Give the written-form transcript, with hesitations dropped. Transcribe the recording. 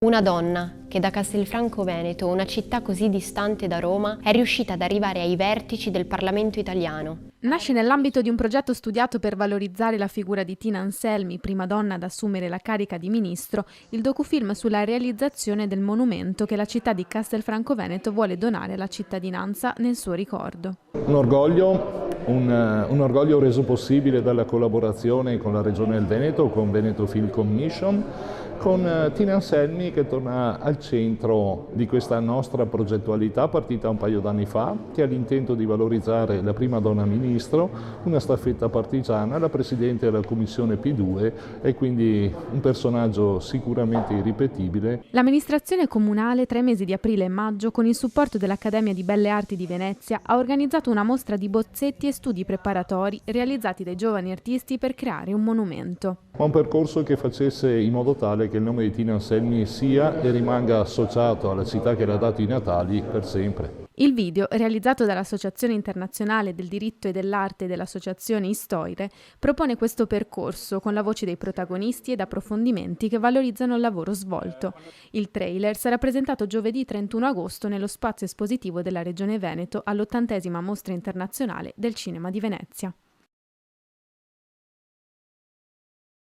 Una donna che da Castelfranco Veneto, una città così distante da Roma, è riuscita ad arrivare ai vertici del Parlamento italiano. Nasce nell'ambito di un progetto studiato per valorizzare la figura di Tina Anselmi, prima donna ad assumere la carica di ministro, il docufilm sulla realizzazione del monumento che la città di Castelfranco Veneto vuole donare alla cittadinanza nel suo ricordo. Un orgoglio reso possibile dalla collaborazione con la Regione del Veneto, con Veneto Film Commission, con Tina Anselmi che torna al centro di questa nostra progettualità partita un paio d'anni fa, che ha l'intento di valorizzare la prima donna ministro, una staffetta partigiana, la Presidente della Commissione P2 e quindi un personaggio sicuramente irripetibile. L'amministrazione comunale, tra i mesi di aprile e maggio, con il supporto dell'Accademia di Belle Arti di Venezia, ha organizzato una mostra di bozzetti e studi preparatori realizzati dai giovani artisti per creare un monumento. Un percorso che facesse in modo tale che il nome di Tina Anselmi sia e rimanga associato alla città che le ha dato i natali per sempre. Il video, realizzato dall'Associazione Internazionale del Diritto e dell'Arte e dell'Associazione Histoire, propone questo percorso con la voce dei protagonisti ed approfondimenti che valorizzano il lavoro svolto. Il trailer sarà presentato giovedì 31 agosto nello spazio espositivo della Regione Veneto all'80ª Mostra Internazionale del Cinema di Venezia.